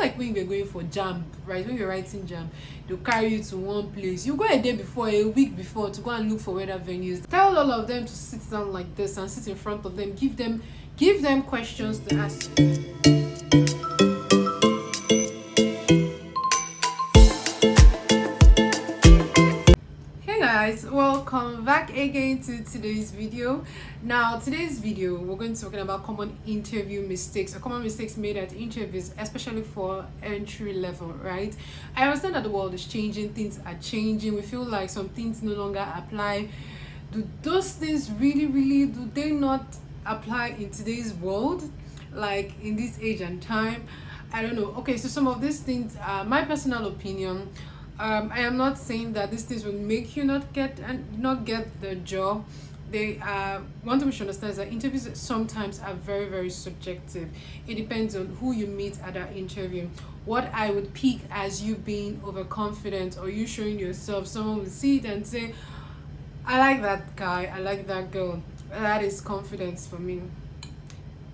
like when you're going for jam, right? When you're writing jam, they'll carry you to one place. You go a day before, a week before, to go and look for weather venues. Tell all of them to sit down like this and sit in front of them. Give them questions to ask. Hey guys, welcome back again to today's video. Now today's video we're going to be talking about common interview mistakes or common mistakes made at interviews, especially for entry level, right? I understand that the world is changing, things are changing, we feel like some things no longer apply. Do those things really do they not apply in today's world, like in this age and time? I don't know. Okay, so some of these things are my personal opinion. I am not saying that these things will make you not get the job. They are one thing we should understand is that interviews sometimes are very subjective. It depends on who you meet at that interview. What I would pick as you being overconfident or you showing yourself, someone will see it and say, I like that guy, I like that girl. That is confidence for me.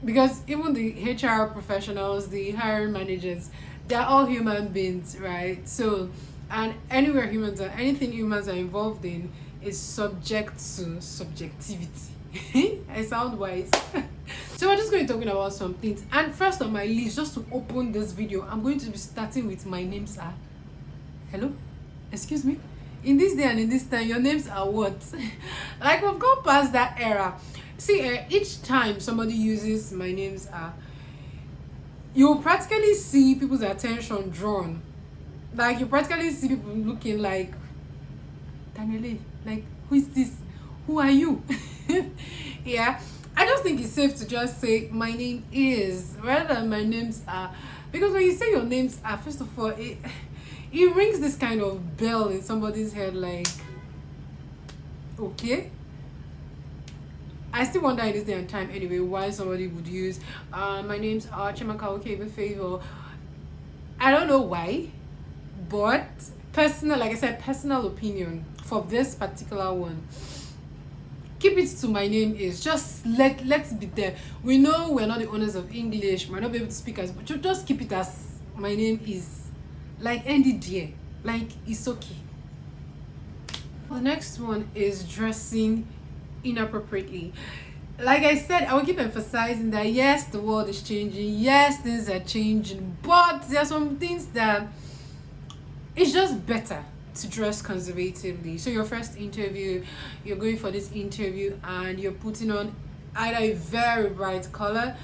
Because even the HR professionals, the hiring managers, they're all human beings, right? So, and anything humans are involved in is subject to subjectivity. I sound wise. So we're just going to be talking about some things. And first on my list, just to open this video, I'm going to be starting with my names are. Hello? Excuse me? In this day and in this time, your names are what? Like, we've gone past that era. See, each time somebody uses my names are, you'll practically see people's attention drawn. Like, you practically see people looking like, Daniele, like, who is this? Who are you? Yeah, I just think it's safe to just say my name is rather than my names are, because when you say your names are, first of all, it rings this kind of bell in somebody's head, like, okay. I still wonder in this day and time anyway why somebody would use my name's Chimaka Okebe Favor. I don't know why, but like I said, personal opinion for this particular one. Keep it to my name is. Just let's be there. We know we're not the owners of English, we might not be able to speak as, but just keep it as my name is. Like, end it there. Like, it's okay. The next one is dressing inappropriately. Like I said, I will keep emphasizing that yes, the world is changing, yes, things are changing, but there are some things that it's just better to dress conservatively. So your first interview, you're going for this interview and you're putting on either a very bright color,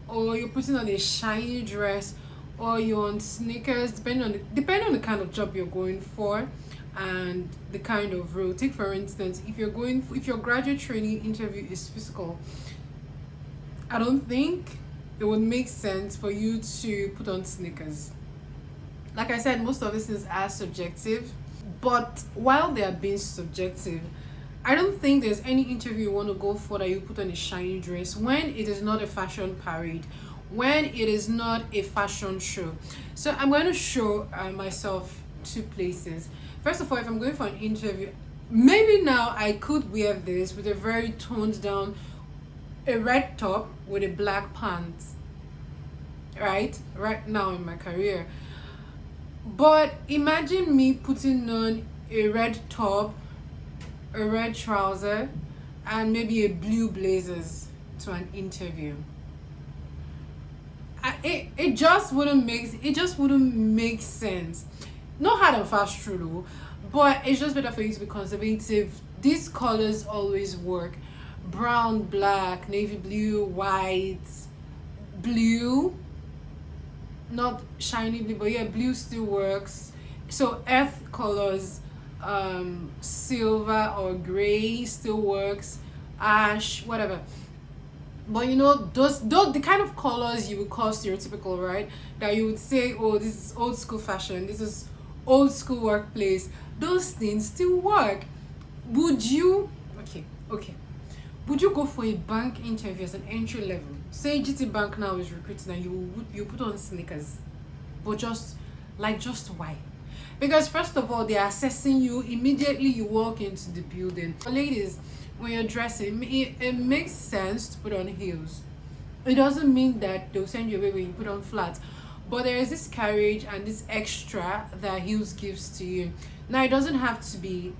or you're putting on a shiny dress, or you're on sneakers, depending on the kind of job you're going for and the kind of role. Take for instance, if your graduate training interview is physical, I don't think it would make sense for you to put on sneakers. Like I said, most of these things are subjective, but while they are being subjective, I don't think there's any interview you want to go for that you put on a shiny dress when it is not a fashion parade, when it is not a fashion show. So I'm going to show myself two places. First of all, if I'm going for an interview, maybe now I could wear this with a very toned down, a red top with a black pants, right now in my career. But imagine me putting on a red top, a red trouser, and maybe a blue blazers to an interview. It just wouldn't make sense. Not hard and fast true though, but it's just better for you to be conservative. These colors always work: brown, black, navy blue, white, blue, not shiny blue, but yeah, blue still works. So earth colors, silver or gray still works, ash, whatever. But you know, those the kind of colors you would call stereotypical, right? That you would say, oh, this is old school fashion, this is old school workplace. Those things still work. Would you would you go for a bank interview as an entry level? Say GT Bank now is recruiting and you put on sneakers, but just why? Because first of all, they're assessing you immediately you walk into the building. Ladies, when you're dressing, it makes sense to put on heels. It doesn't mean that they'll send you away when you put on flats, but there is this carriage and this extra that heels gives to you. Now it doesn't have to be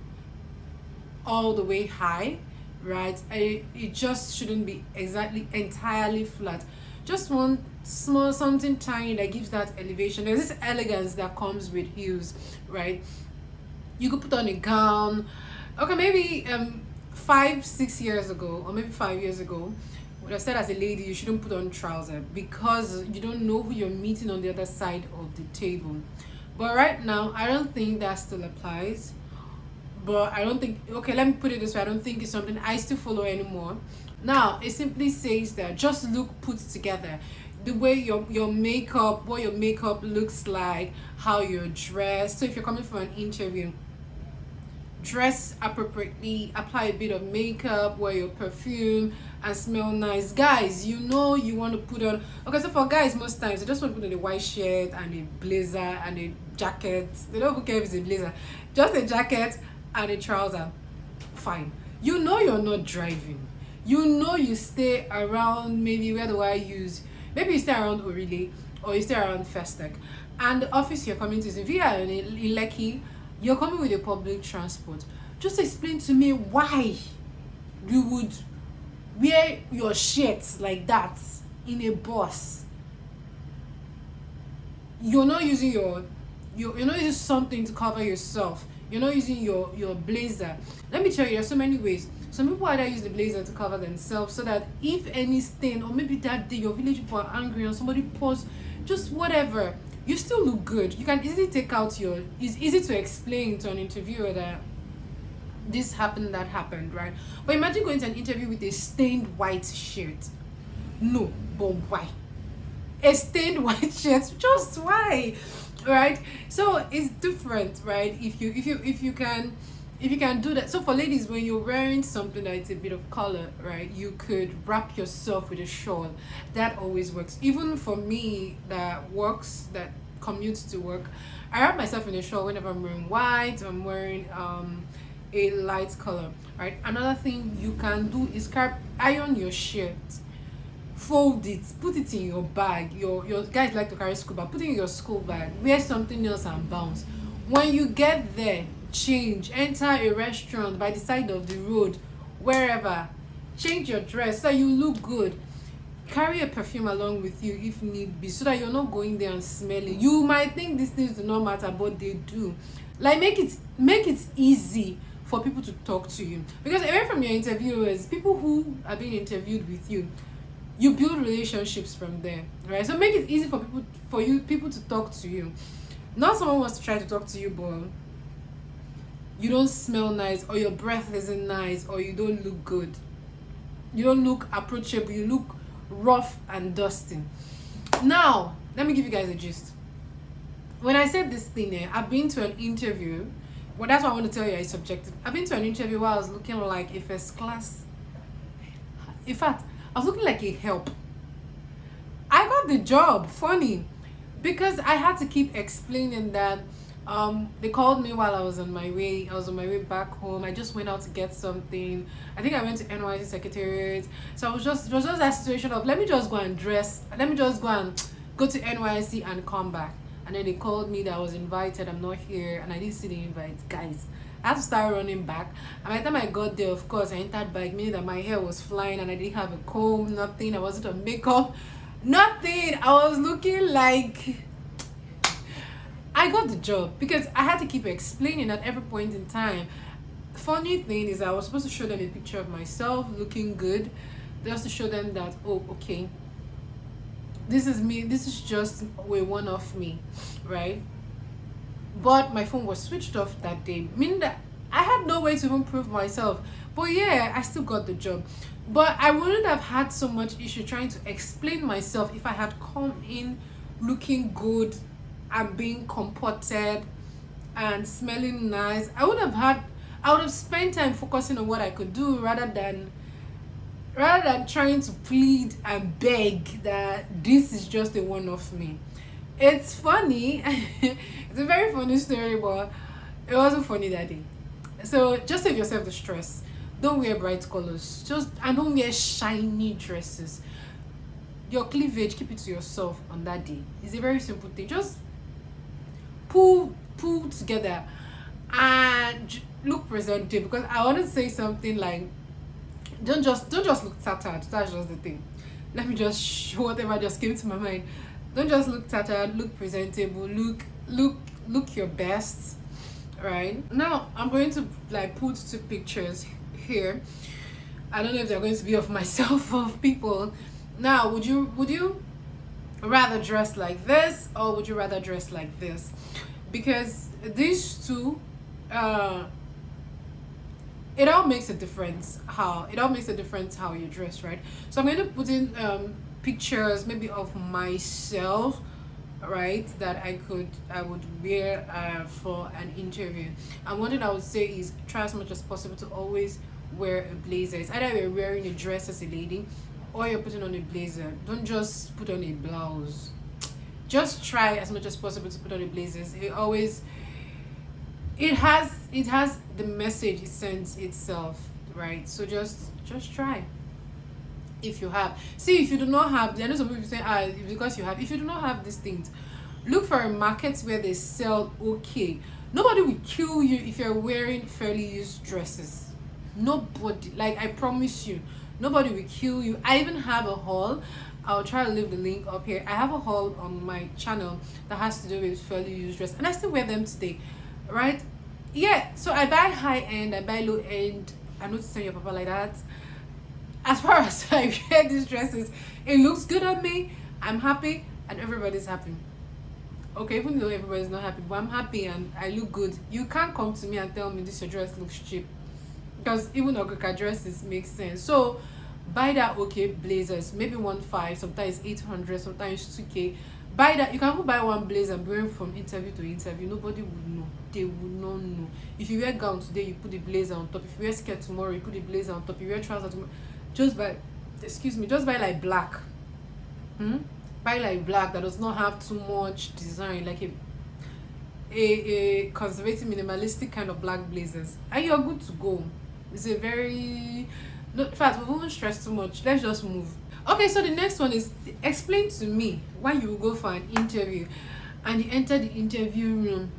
all the way high, right? It just shouldn't be exactly entirely flat. Just one small something tiny that gives that elevation. There's this elegance that comes with heels, right? You could put on a gown. Okay, maybe 5 6 years ago, or maybe 5 years ago, would have said as a lady you shouldn't put on trousers because you don't know who you're meeting on the other side of the table. But right now, I don't think that still applies. But I don't think, okay, let me put it this way, I don't think it's something I still follow anymore. Now it simply says that just look put together. The way your makeup, what your makeup looks like, how you're dressed. So if you're coming for an interview, dress appropriately, apply a bit of makeup, wear your perfume, and smell nice. Guys, you know you want to put on, okay, so for guys, most times they just want to put on a white shirt and a blazer and a jacket. They don't even care if it's a blazer, just a jacket and a trouser. Fine. You know you're not driving. You know you stay around, maybe where do I use? Maybe you stay around Orile or you stay around Festec. And the office you're coming to is if you are in Lekki, you're coming with a public transport. Just explain to me why you would wear your shirt like that in a bus. You're not using you're not using something to cover yourself. You're not using your blazer. Let me tell you, there's so many ways. Some people either use the blazer to cover themselves so that if any stain, or maybe that day your village people are angry or somebody pours, just whatever, you still look good. You can easily take out it's easy to explain to an interviewer that this happened, that happened, right? But imagine going to an interview with a stained white shirt. No, but why? A stained white shirt, just why? Right? So it's different, right? If you can do that. So for ladies, when you're wearing something that's a bit of color, right, you could wrap yourself with a shawl. That always works. Even for me that commutes to work, I wrap myself in a shawl whenever I'm wearing white, I'm wearing a light color, right? Another thing you can do is iron your shirt, fold it, put it in your bag. Your guys like to carry school bag, put it in your school bag, wear something else and bounce. When you get there, change, enter a restaurant by the side of the road, wherever, change your dress so you look good. Carry a perfume along with you if need be, so that you're not going there and smelling. You might think these things do not matter, but they do. Like, make it easy for people to talk to you, because away from your interviewers, people who are being interviewed with you, you build relationships from there, right? So make it easy for people to talk to you. Not someone wants to try to talk to you, but you don't smell nice, or your breath isn't nice, or you don't look good. You don't look approachable. You look rough and dusty. Now, let me give you guys a gist. When I said this thing, I've been to an interview. Well, that's what I want to tell you. It's subjective. I've been to an interview where I was looking like a first class. In fact, I was looking like a help. I got the job. Funny, because I had to keep explaining that they called me while I was on my way back home. I just went out to get something. I think I went to NYC Secretariat. So it was just that situation of, let me just go and dress, let me just go to NYC and come back. And then they called me that I was invited. I'm not here, and I didn't see the invite. Guys, I had to start running back. And by the time I got there, of course, I entered back, meaning that my hair was flying and I didn't have a comb, nothing. I wasn't on makeup, nothing. I was looking like I got the job because I had to keep explaining at every point in time. Funny thing is, I was supposed to show them a picture of myself looking good, just to show them that, oh, okay, this is me, this is just a one of me, right? But my phone was switched off that day, meaning that I had no way to even prove myself. But yeah, I still got the job. But I wouldn't have had so much issue trying to explain myself if I had come in looking good and being comported and smelling nice. I would have spent time focusing on what I could do rather than trying to plead and beg that this is just a one of me. It's funny. It's a very funny story, but it wasn't funny that day. So just save yourself the stress. Don't wear bright colors. And don't wear shiny dresses. your cleavage, keep it to yourself on that day. It's a very simple thing. Just pull together and look presentable. Because I want to say something like, don't just look tattered. That's just the thing. Let me just show whatever just came to my mind. Don't just look tattered. Look presentable. Look your best. Right now, I'm going to like put 2 pictures here. I don't know if they're going to be of myself or of people. Now, would you rather dress like this, or would you rather dress like this? Because these two, it all makes a difference how you dress, right? So I'm going to put in pictures maybe of myself, right, that I would wear for an interview. And one thing I would say is try as much as possible to always wear a blazer. It's either you're wearing a dress as a lady or you're putting on a blazer. Don't just put on a blouse. Just try as much as possible to put on a blazer. It has the message it sends itself, right? So just try. If you have, see, if you do not have, I know some people say because you have, if you do not have these things, look for markets where they sell okay. Nobody will kill you if you're wearing fairly used dresses. Nobody, like, I promise you, nobody will kill you. I even have a haul. I'll try to leave the link up here. I have a haul on my channel that has to do with fairly used dress, and I still wear them today, right? Yeah, so I buy high end, I buy low end. I'm not saying your papa like that. As far as I wear these dresses, it looks good on me. I'm happy, and everybody's happy. Okay, even though everybody's not happy, but I'm happy and I look good. You can't come to me and tell me this your dress looks cheap, because even Ogoka dresses make sense. So buy that okay blazers, maybe 1.5, sometimes 800, sometimes 2K. Buy that. You can even buy one blazer and wear from interview to interview. Nobody would know. They would not know. If you wear gown today, you put the blazer on top. If you wear skirt tomorrow, you put the blazer on top. You wear trousers tomorrow, just buy like black. Buy like black that does not have too much design, like a conservative minimalistic kind of black blazers, and you're good to go. It's a very, no, in fact, we won't stress too much. Let's just move. Okay, so the next one is, explain to me why you will go for an interview and you enter the interview room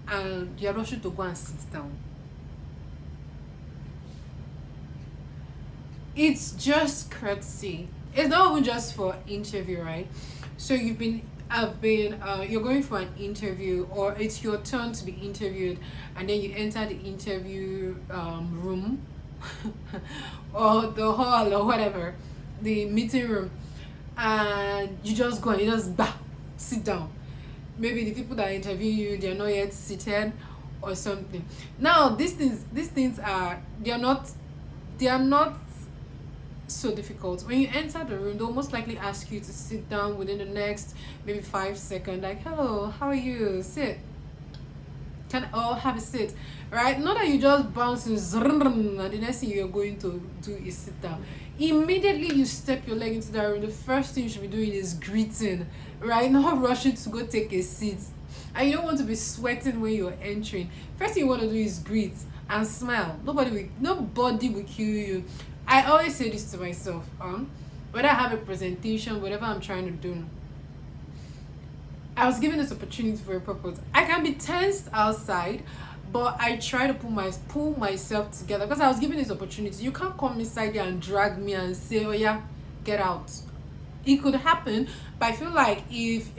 and you're rushing to go and sit down. It's just courtesy. It's not even just for interview, right? So you're going for an interview, or it's your turn to be interviewed, and then you enter the interview room or the hall or whatever, the meeting room, and you just go and you just sit down. Maybe the people that interview you, they're not yet seated or something. Now these things are, they are not so difficult. When you enter the room, they'll most likely ask you to sit down within the next maybe 5 seconds, like, hello, how are you, sit, have a seat, right? Not that you just bounce and the next thing you're going to do is sit down. Immediately you step your leg into that room, the first thing you should be doing is greeting, right? Not rushing to go take a seat. And you don't want to be sweating when you're entering. First thing you want to do is greet and smile. Nobody will kill you. I always say this to myself, whether I have a presentation, whatever I'm trying to do, I was given this opportunity for a purpose. I can be tensed outside, but I try to pull myself together, because I was given this opportunity. You can't come inside there and drag me and say, oh yeah, get out. It could happen, but I feel like if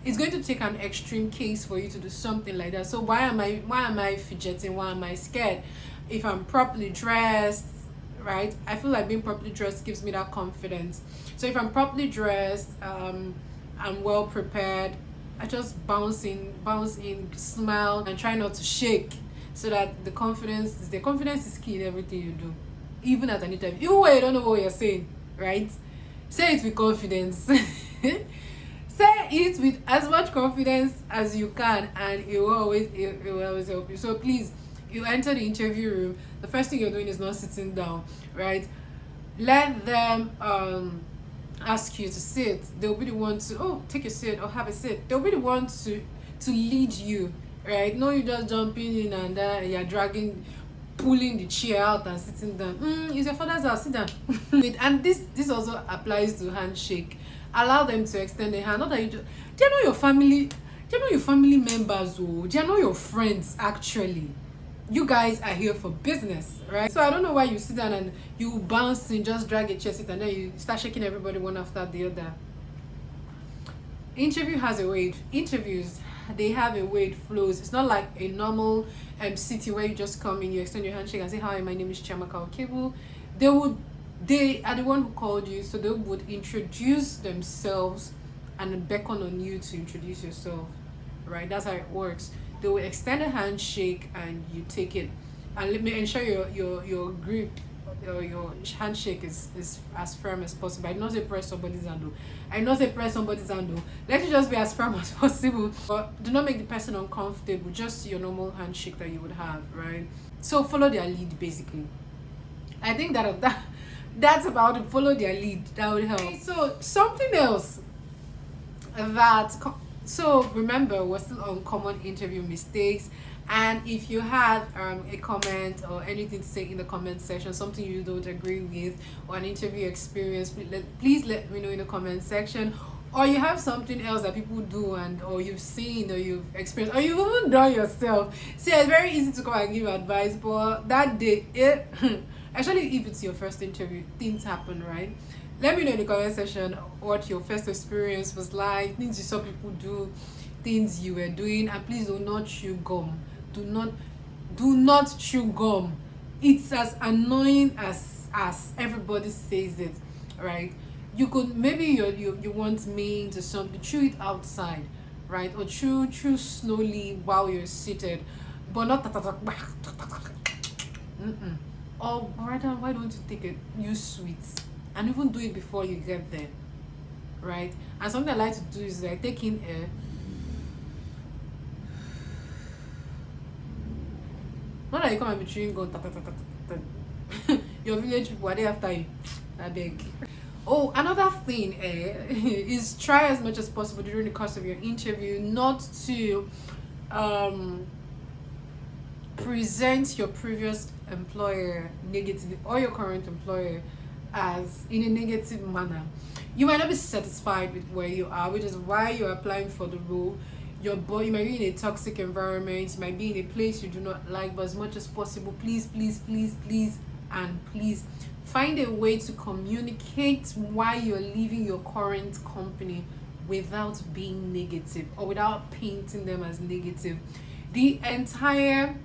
it's going to take an extreme case for you to do something like that. So why am I fidgeting? Why am I scared? If I'm properly dressed, right? I feel like being properly dressed gives me that confidence. So if I'm properly dressed, I'm well prepared, I just bounce in, smile, and try not to shake, so that the confidence is key in everything you do, even at an interview. Even when you don't know what you're saying, right? Say it with confidence. Say it with as much confidence as you can, and it will always help you. So please, you enter the interview room, the first thing you're doing is not sitting down, right? Let them ask you to sit. They'll be the one to, take a seat or have a seat. They'll be the one to lead you, right? No, you just jumping in and you're dragging pulling the chair out and sitting down. It's your father's house, sit down. And this also applies to handshake. Allow them to extend their hand. Not that they're not your family. They're not your family members. Oh, they're not your friends. Actually, you guys are here for business, right? So I don't know why you sit down and you bounce and just drag a chair, sit, and then you start shaking everybody one after the other. Interview has a way. Interviews, they have a way it flows. It's not like a normal city where you just come in, you extend your handshake and say, hi, my name is Chiamaka Okebo. They are the one who called you, so they would introduce themselves and beckon on you to introduce yourself, right? That's how it works. They will extend a handshake and you take it, and let me ensure your grip or your handshake is as firm as possible. I don't say press somebody's hand. I don't say press somebody's hand. Let it just be as firm as possible, but do not make the person uncomfortable. Just your normal handshake that you would have, right? So follow their lead, basically. I think that's about it. Follow their lead. That would help. Okay, so something else so remember, we're still on common interview mistakes, and if you have a comment or anything to say in the comment section, something you don't agree with, or an interview experience, please let me know in the comment section. Or you have something else that people do, or you've seen, or you've experienced, or you've even done yourself. See, it's very easy to come and give advice, but that day, actually, if it's your first interview, things happen, right? Let me know in the comment section what your first experience was like, things you saw people do, things you were doing, and please do not chew gum. Do not chew gum. It's as annoying as everybody says it, right? You could, maybe you want me to something, chew it outside, right? Or chew slowly while you're seated, but not or rather, why don't you take it, use sweets, and even do it before you get there, right? And something I like to do is like taking air, not that you come and be chewing gum, your village people are there after you, I beg. Oh, another thing is try as much as possible during the course of your interview not to present your previous employer negatively, or your current employer as in a negative manner. You might not be satisfied with where you are, which is why you're applying for the role. You might be in a toxic environment, you might be in a place you do not like, but as much as possible, please find a way to communicate why you're leaving your current company without being negative, or without painting them as negative. The entire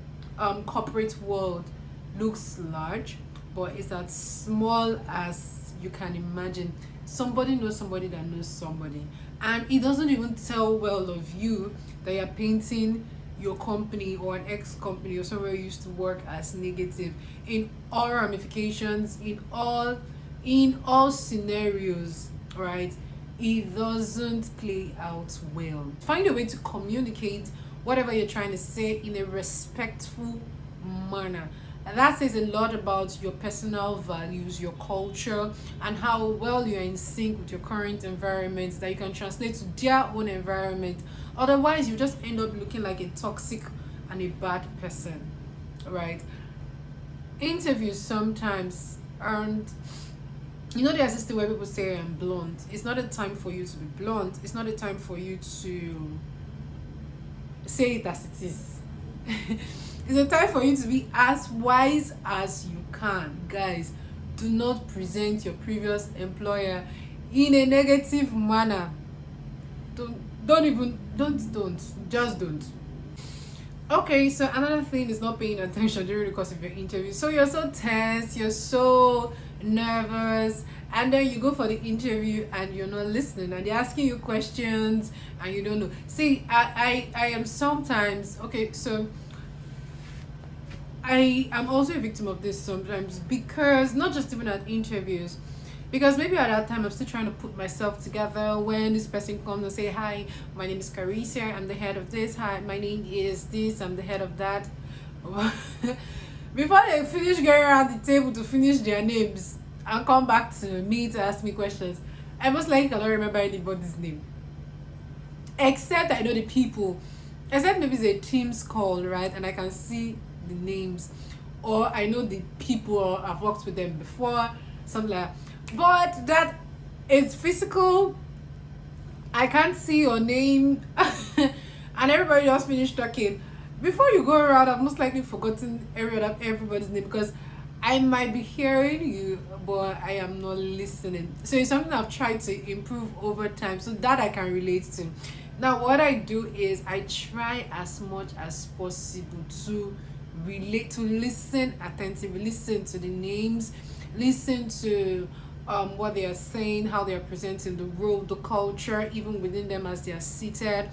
corporate world looks large, but it's as small as you can imagine. Somebody knows somebody that knows somebody, and it doesn't even tell well of you that you're painting your company or an ex-company or somewhere you used to work as negative. In all ramifications, in all scenarios, right? It doesn't play out well. Find a way to communicate whatever you're trying to say in a respectful manner. And that says a lot about your personal values, your culture, and how well you're in sync with your current environment, that you can translate to their own environment. Otherwise, you just end up looking like a toxic and a bad person, right? Interviews sometimes aren't, there's this thing where people say I'm blunt. It's not a time for you to be blunt. It's not a time for you to say it as it is. It's a time for you to be as wise as you can. Guys, do not present your previous employer in a negative manner. Just don't. Okay, so another thing is not paying attention during the course of your interview. So you're so tense, you're so nervous, and then you go for the interview and you're not listening, and they're asking you questions and you don't know. See, I am sometimes, okay, so I am also a victim of this sometimes, because not just even at interviews, because maybe at that time I'm still trying to put myself together when this person comes and say, hi, my name is Carissa, I'm the head of this, hi, my name is this, I'm the head of that. Before they finish going around the table to finish their names and come back to me to ask me questions, I most likely cannot remember anybody's name, except I know the people, except maybe it's a Teams call, right, and I can see the names. or I know the people, or I've worked with them before, something like that. But that it's physical, I can't see your name, and everybody just finished talking. Before you go around, I've most likely forgotten everybody's name, because I might be hearing you, but I am not listening. So it's something I've tried to improve over time, so that I can relate to. Now, what I do is I try as much as possible to relate, to listen attentively, listen to the names, listen to what they are saying, how they are presenting the role, the culture, even within them as they are seated.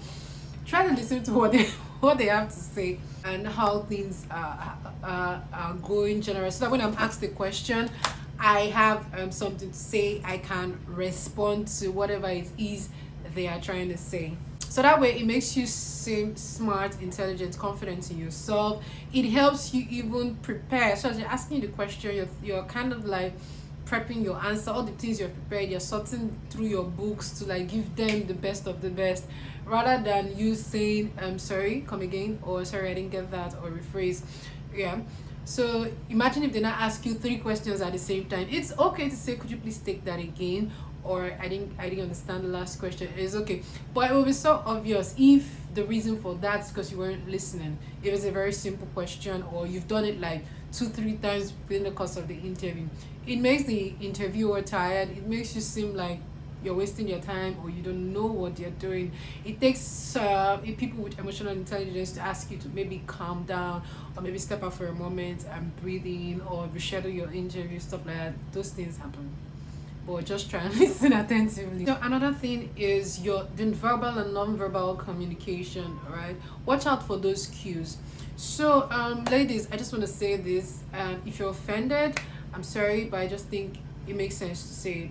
Try to listen to what they what they have to say, and how things are going generally, so that when I'm asked a question, I have something to say. I can respond to whatever it is they are trying to say. So that way it makes you seem smart, intelligent, confident in yourself. It helps you even prepare. So as you're asking the question, you're kind of like prepping your answer, all the things you've prepared, you're sorting through your books to like give them the best of the best, rather than you saying sorry, come again, or sorry, I didn't get that, or rephrase. Yeah. So imagine if they not ask you three questions at the same time. It's okay to say, could you please take that again, or I didn't understand the last question. It's okay, but it will be so obvious if the reason for that is because you weren't listening. If it's a very simple question, or you've done it like 2-3 times within the course of the interview, it makes the interviewer tired. It makes you seem like you're wasting your time, or you don't know what you're doing. It takes people with emotional intelligence to ask you to maybe calm down, or maybe step out for a moment and breathe in, or reschedule your interview, stuff like that. Those things happen, but just try and listen attentively. So another thing is your the verbal and non-verbal communication. Right, watch out for those cues. So ladies, I just want to say this, if you're offended, I'm sorry, but I just think it makes sense to say it.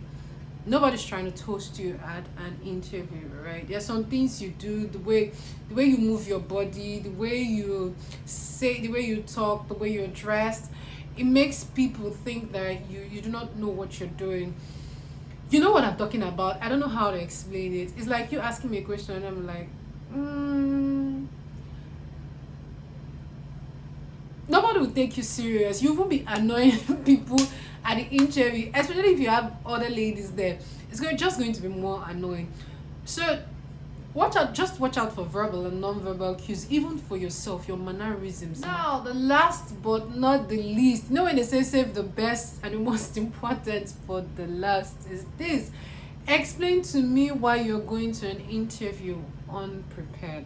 Nobody's trying to toast you at an interview, right? There's some things you do, the way you move your body, the way you say, the way you talk, the way you're dressed, it makes people think that you do not know what you're doing. You know what I'm talking about. I don't know how to explain it. It's like you asking me a question and I'm like, nobody will take you serious. You will be annoying people at the interview, especially if you have other ladies there. It's just going to be more annoying. So watch out for verbal and non-verbal cues, even for yourself, your mannerisms. Now, the last but not the least, you know when they say save the best and the most important for the last, is this: explain to me why you're going to an interview unprepared.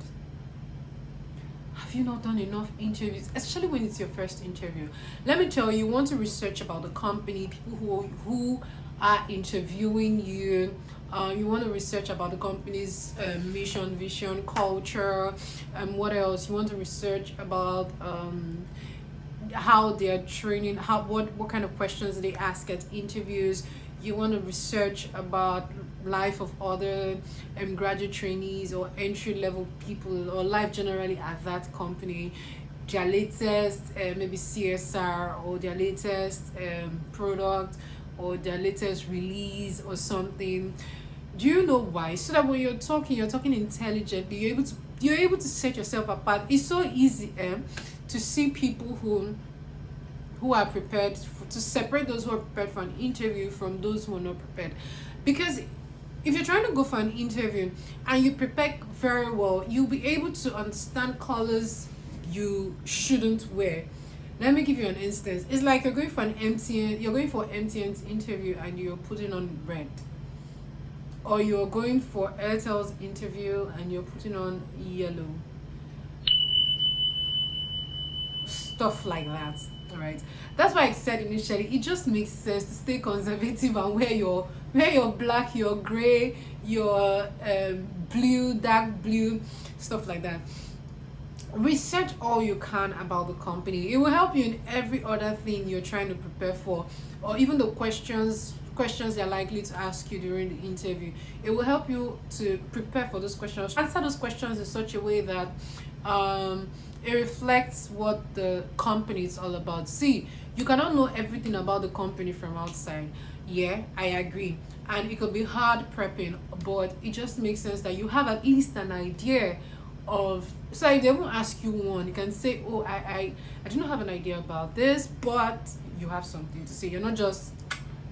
Have you not done enough interviews, especially when it's your first interview? Let me tell you, you want to research about the company, people who are interviewing you. You want to research about the company's mission, vision, culture, and what else? You want to research about how they are training, what kind of questions they ask at interviews. You want to research about life of other graduate trainees or entry level people, or life generally at that company, their latest maybe CSR, or their latest product, or their latest release or something. Do you know why? So that when you're talking intelligently, you're able to set yourself apart. It's so easy to see people who are prepared, to separate those who are prepared for an interview from those who are not prepared. Because if you're trying to go for an interview and you prepare very well, you'll be able to understand colors you shouldn't wear. Let me give you an instance. It's like you're going for MTN's interview and you're putting on red, or you're going for Airtel's interview and you're putting on yellow, stuff like that. All right, that's why I said initially it just makes sense to stay conservative and wear your black, your gray, your blue, dark blue, stuff like that. Research all you can about the company. It will help you in every other thing you're trying to prepare for, or even the questions they're likely to ask you during the interview. It will help you to prepare for those questions, answer those questions in such a way that it reflects what the company is all about. See, you cannot know everything about the company from outside. Yeah, I agree, and it could be hard prepping, but it just makes sense that you have at least an idea of, so if they won't ask you one, you can say, oh, I do not have an idea about this, but you have something to say. You're not just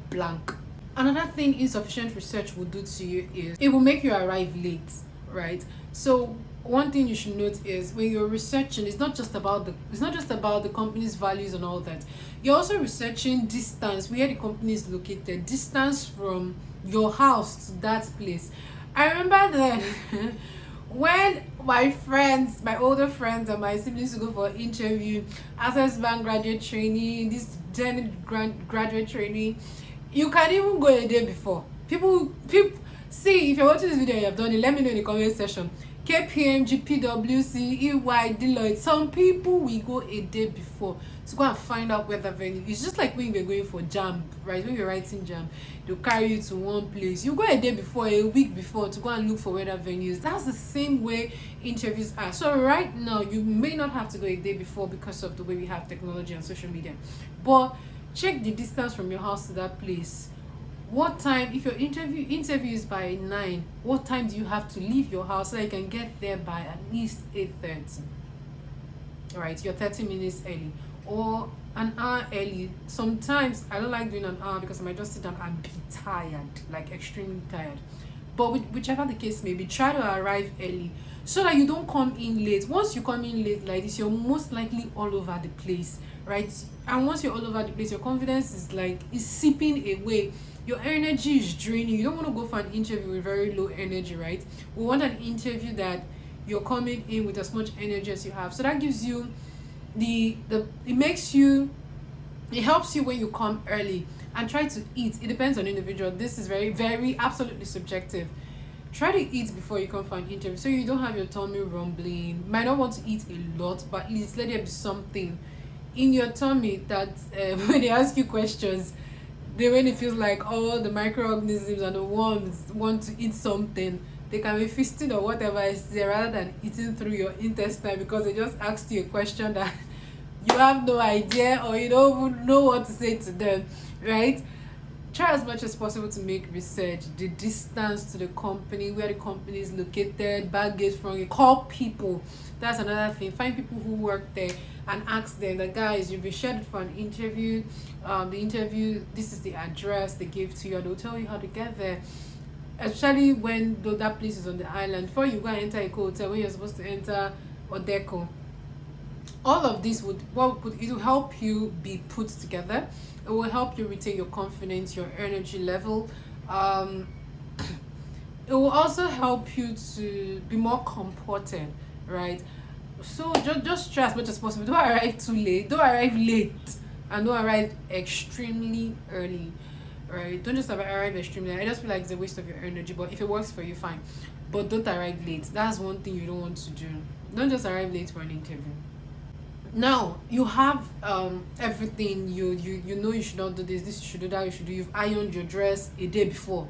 blank. Another thing insufficient research will do to you is it will make you arrive late, right? So one thing you should note is when you're researching, it's not just about the company's values and all that. You're also researching distance, where the company is located, distance from your house to that place. I remember that when my older friends and my siblings go for interview, Access Bank graduate training, this graduate training, you can even go a day before. People see, if you're watching this video and you have done it, let me know in the comment section. KPMG, PwC, EY, Deloitte, some people will go a day before to go and find out where the venue is. Just like when you're going for JAM, right? When you're writing JAM, they'll carry you to one place. You go a day before, a week before, to go and look for where the venue is. That's the same way interviews are. So right now, you may not have to go a day before because of the way we have technology and social media, but check the distance from your house to that place. What time, if your interview is by 9, what time do you have to leave your house so that you can get there by at least 8:30? All right, you're 30 minutes early or an hour early. Sometimes I don't like doing an hour because I might just sit down and be tired, like extremely tired. But whichever the case may be, try to arrive early so that you don't come in late. Once you come in late like this, you're most likely all over the place, right? And once you're all over the place, your confidence is seeping away. Your energy is draining. You don't want to go for an interview with very low energy, right? We want an interview that you're coming in with as much energy as you have. So that gives you it helps you when you come early and try to eat. It depends on individual. This is very, very absolutely subjective. Try to eat before you come for an interview so you don't have your tummy rumbling. You might not want to eat a lot, but at least let there be something in your tummy that when they ask you questions, when it feels like all the microorganisms and the worms want to eat something, they can be feasting or whatever is there rather than eating through your intestine because they just asked you a question that you have no idea or you don't even know what to say to them, right? Try as much as possible to make research, the distance to the company, where the company is located, baggage from you, call people. That's another thing. Find people who work there and ask them, the guys, you'll be scheduled for an interview. The interview, this is the address they gave to you, and they'll tell you how to get there. Especially when that place is on the island. Before you go and enter a hotel, when you're supposed to enter Odeco. All of this it will help you be put together. It will help you retain your confidence, your energy level. It will also help you to be more comported, right? So just try as much as possible. Don't arrive too late. Don't arrive late, and don't arrive extremely early, right? Don't just arrive extremely late. I just feel like it's a waste of your energy. But if it works for you, fine. But don't arrive late. That's one thing you don't want to do. Don't just arrive late for an interview. Now you have everything. You know you should not do this. This you should do that. You should do. You've ironed your dress a day before.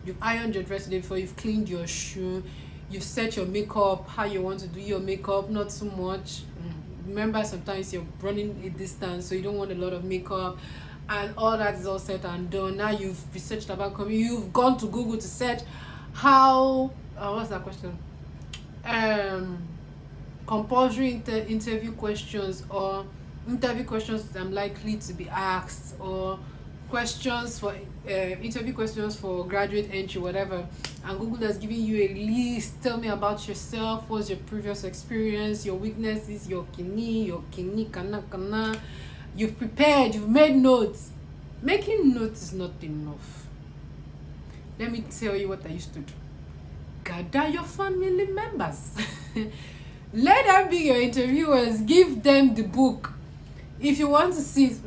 You've cleaned your shoe. You've set your makeup, how you want to do your makeup, not too much. Remember, sometimes you're running a distance, so you don't want a lot of makeup, and all that is all set and done. Now you've researched about coming. You've gone to Google to search how. What's that question? Compulsory interview questions or interview questions that I'm likely to be asked, or questions for interview questions for graduate entry, whatever. And Google has given you a list. Tell me about yourself. What's your previous experience, your weaknesses, your kini, kana. You've prepared, you've made notes. Making notes is not enough. Let me tell you what I used to do. Gather your family members. Let them be your interviewers. Give them the book. If you want to sit,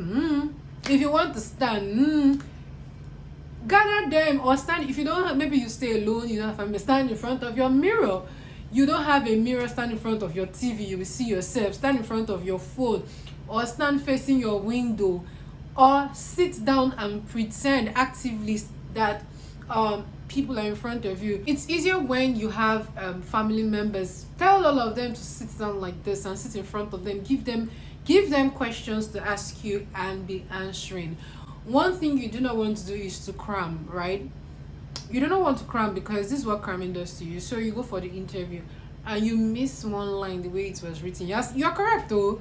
if you want to stand, gather them, or stand. If you don't have, maybe you stay alone, you don't have family, stand in front of your mirror. You don't have a mirror, stand in front of your TV, you will see yourself. Stand in front of your phone, or stand facing your window, or sit down and pretend actively that people are in front of you. It's easier when you have family members. Tell all of them to sit down like this and sit in front of them. Give them questions to ask you and be answering. One thing you do not want to do is to cram, right? You do not want to cram because this is what cramming does to you. So you go for the interview. and you miss one line the way it was written, yes, you're correct though,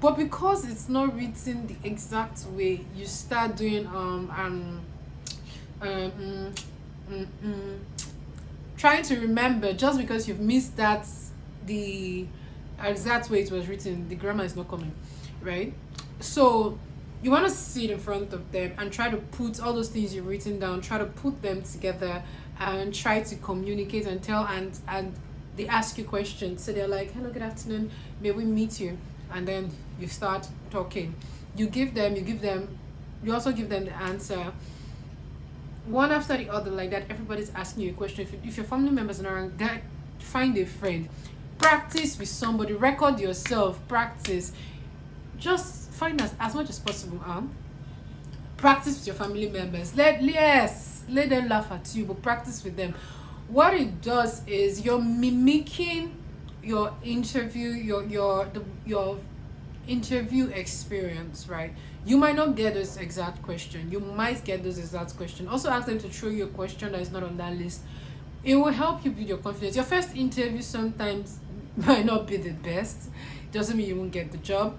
but because it's not written the exact way, you start doing um, mm, mm. trying to remember. Just because you've missed that the exact way it was written, the grammar is not coming, right? So you want to sit in front of them and try to put all those things you've written down, try to put them together and try to communicate and tell, and they ask you questions. So they're like, hello, good afternoon, may we meet you? And then you start talking. You also give them the answer one after the other, like that. Everybody's asking you a question. If your family members are around, find a friend, practice with somebody, record yourself, practice. Just find as much as possible. Practice with your family members. Let them laugh at you, but practice with them. What it does is you're mimicking your interview, your interview experience, right? You might not get this exact question. You might get those exact question. Also ask them to throw you a question that is not on that list. It will help you build your confidence. Your first interview sometimes might not be the best. Doesn't mean you won't get the job.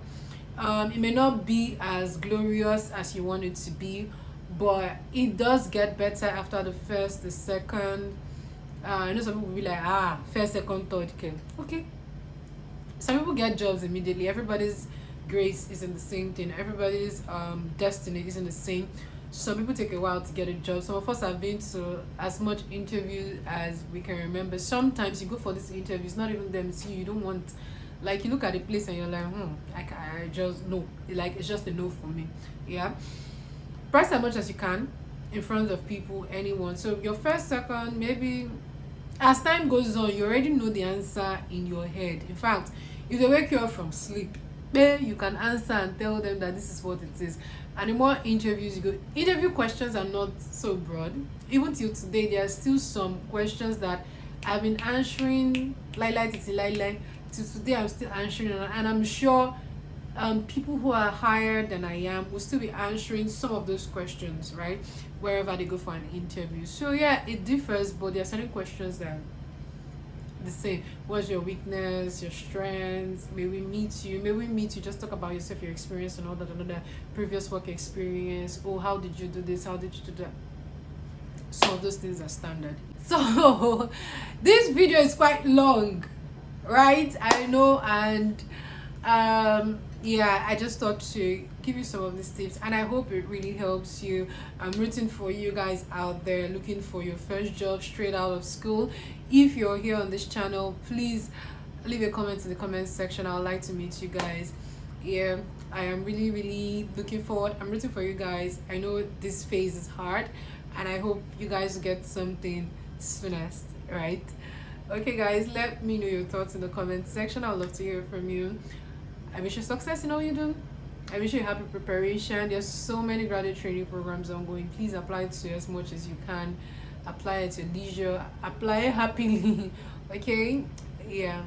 It may not be as glorious as you want it to be, but it does get better after the first, the second. I know some people will be like, first, second, third, okay. Some people get jobs immediately. Everybody's grace isn't the same thing. Everybody's destiny isn't the same. Some people take a while to get a job. Some of us have been to as much interviews as we can remember. Sometimes you go for this interview, it's not even them, it's you. You don't want, like, you look at the place and you're like, I just no. Like, it's just a no for me. Yeah. Press as much as you can in front of people, anyone. So your first, second, maybe as time goes on, you already know the answer in your head. In fact, if they wake you up from sleep, you can answer and tell them that this is what it is. And the more interviews you go, interview questions are not so broad. Even till today, there are still some questions that I've been answering till today. I'm still answering, and I'm sure people who are higher than I am will still be answering some of those questions, right? Wherever they go for an interview. So yeah, it differs, but there are certain questions that the same. What's your weakness, your strengths? May we meet you? Just talk about yourself, your experience, and all that, another previous work experience. Oh, how did you do this? How did you do that? Some of those things are standard. So this video is quite long, right? I know, and yeah, I just thought to give you some of these tips, and I hope it really helps you. I'm rooting for you guys out there looking for your first job straight out of school. If you're here on this channel, please leave a comment in the comment section. I would like to meet you guys. Yeah, I am really looking forward. I'm rooting for you guys. I know this phase is hard, and I hope you guys get something soonest, right? Okay guys, let me know your thoughts in the comment section. I would love to hear from you. I wish you success in all you do. I wish you happy preparation. There's so many graduate training programs ongoing. Please apply to as much as you can. Apply at your leisure. Apply happily. Okay? Yeah.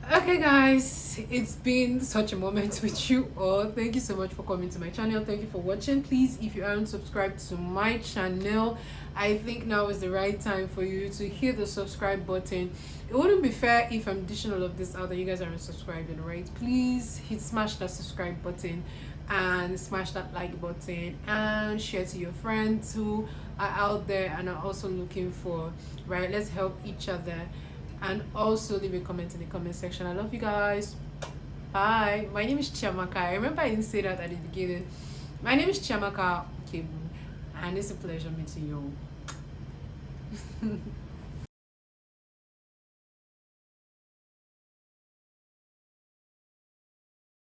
Okay guys, it's been such a moment with you all. Thank you so much for coming to my channel. Thank you for watching. Please, if you aren't subscribed to my channel, I think now is the right time for you to hit the subscribe button. It wouldn't be fair if I'm dishing all of this out and you guys aren't subscribed, right? Please smash that subscribe button and smash that like button and share to your friends who are out there and are also looking for, right? Let's help each other. And also leave a comment in the comment section. I love you guys. Bye. My name is Chiamaka. I remember I didn't say that at the beginning. My name is Chiamaka Kebu, and it's a pleasure meeting you.